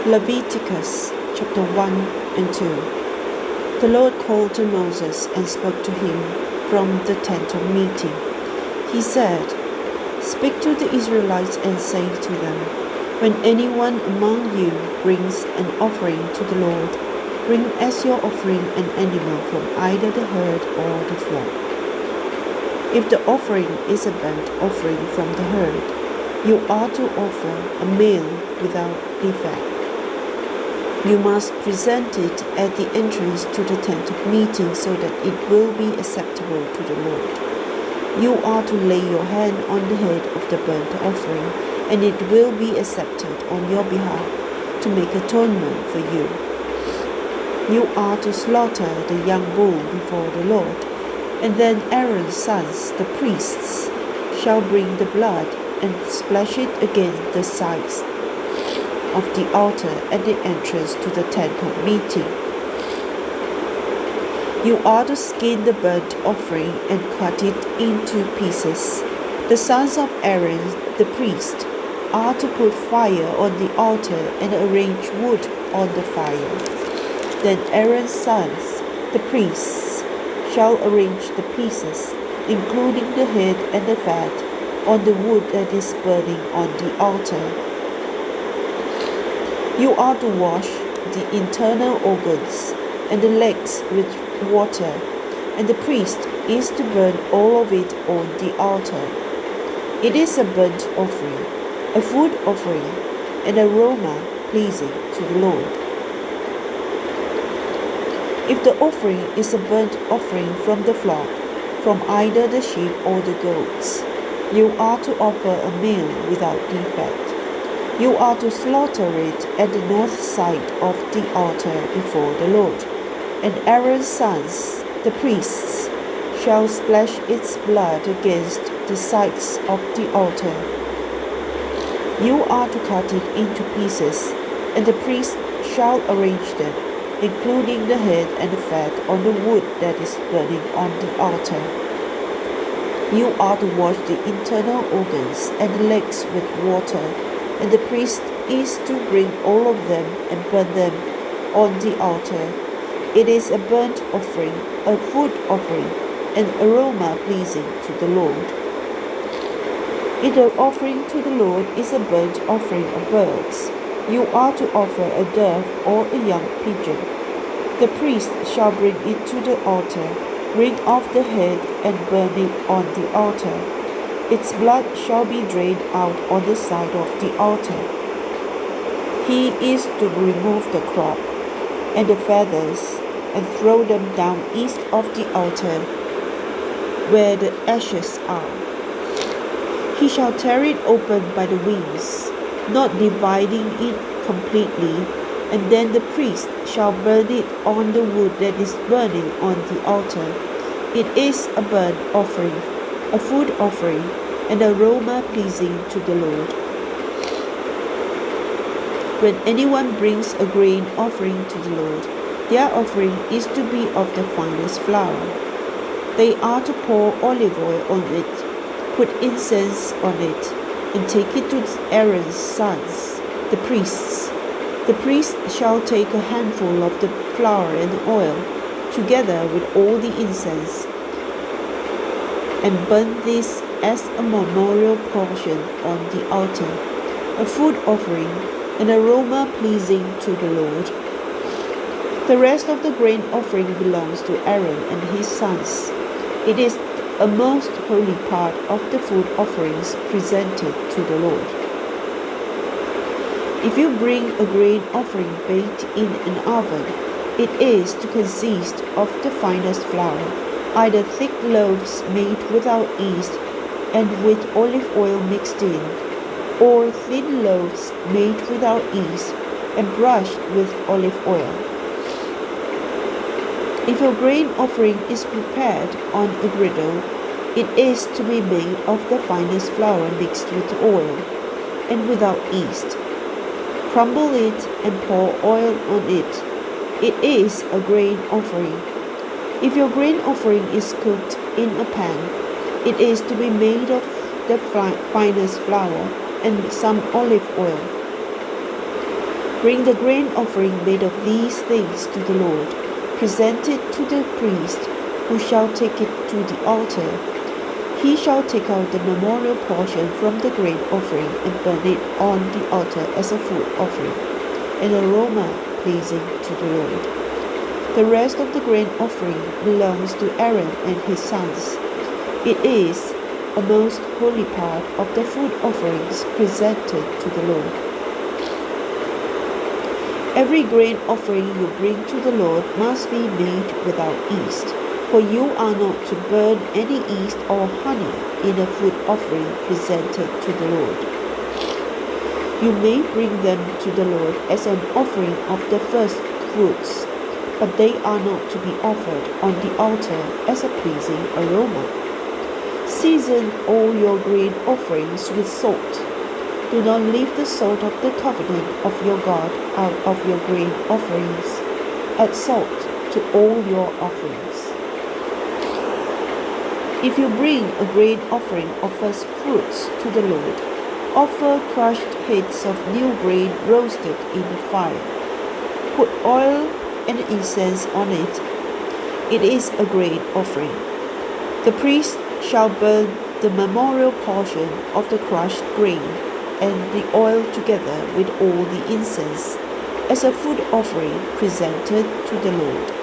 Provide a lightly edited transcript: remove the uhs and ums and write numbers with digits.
Leviticus chapter 1 and 2. The Lord called to Moses and spoke to him from the tent of meeting. He said, "Speak to the Israelites and say to them, when anyone among you brings an offering to the Lord, bring as your offering an animal from either the herd or the flock. If the offering is a burnt offering from the herd, you are to offer a male without defect. You must present it at the entrance to the tent of meeting so that it will be acceptable to the Lord. You are to lay your hand on the head of the burnt offering, and it will be accepted on your behalf to make atonement for you. You are to slaughter the young bull before the Lord, and then Aaron's sons, the priests, shall bring the blood and splash it against the sides of the altar at the entrance to the tent of meeting. You are to skin the burnt offering and cut it into pieces. The sons of Aaron, the priest, are to put fire on the altar and arrange wood on the fire. Then Aaron's sons, the priests, shall arrange the pieces, including the head and the fat, on the wood that is burning on the altar. You are to wash the internal organs and the legs with water, and the priest is to burn all of it on the altar. It is a burnt offering, a food offering, an aroma pleasing to the Lord. If the offering is a burnt offering from the flock, from either the sheep or the goats, you are to offer a male without defect. You are to slaughter it at the north side of the altar before the Lord, and Aaron's sons, the priests, shall splash its blood against the sides of the altar. You are to cut it into pieces, and the priest shall arrange them, including the head and the fat, on the wood that is burning on the altar. You are to wash the internal organs and the legs with water, and the priest is to bring all of them and burn them on the altar. It is a burnt offering, a food offering, an aroma pleasing to the Lord. If the offering to the Lord is a burnt offering of birds, you are to offer a dove or a young pigeon. The priest shall bring it to the altar, wring off the head, and burn it on the altar. Its blood shall be drained out on the side of the altar. He is to remove the crop and the feathers and throw them down east of the altar where the ashes are. He shall tear it open by the wings, not dividing it completely, and then the priest shall burn it on the wood that is burning on the altar. It is a burnt offering, a food offering, an aroma pleasing to the Lord. When anyone brings a grain offering to the Lord, their offering is to be of the finest flour. They are to pour olive oil on it, put incense on it, and take it to Aaron's sons, the priests. The priest shall take a handful of the flour and oil, together with all the incense, and burn this as a memorial portion on the altar, a food offering, an aroma pleasing to the Lord. The rest of the grain offering belongs to Aaron and his sons. It is a most holy part of the food offerings presented to the Lord. If you bring a grain offering baked in an oven, it is to consist of the finest flour, either thick loaves made without yeast and with olive oil mixed in, or thin loaves made without yeast and brushed with olive oil. If your grain offering is prepared on a griddle, it is to be made of the finest flour mixed with oil and without yeast. Crumble it and pour oil on it. It is a grain offering. If your grain offering is cooked in a pan, it is to be made of the finest flour and some olive oil. Bring the grain offering made of these things to the Lord. Present it to the priest, who shall take it to the altar. He shall take out the memorial portion from the grain offering and burn it on the altar as a food offering, an aroma pleasing to the Lord. The rest of the grain offering belongs to Aaron and his sons. It is a most holy part of the food offerings presented to the Lord. Every grain offering you bring to the Lord must be made without yeast, for you are not to burn any yeast or honey in a food offering presented to the Lord. You may bring them to the Lord as an offering of the first fruits, but they are not to be offered on the altar as a pleasing aroma. Season all your grain offerings with salt. Do not leave the salt of the covenant of your God out of your grain offerings. Add salt to all your offerings. If you bring a grain offering of first fruits to the Lord, offer crushed heads of new grain roasted in the fire. Put oil and incense on it. It is a grain offering. The priest shall burn the memorial portion of the crushed grain and the oil together with all the incense as a food offering presented to the Lord.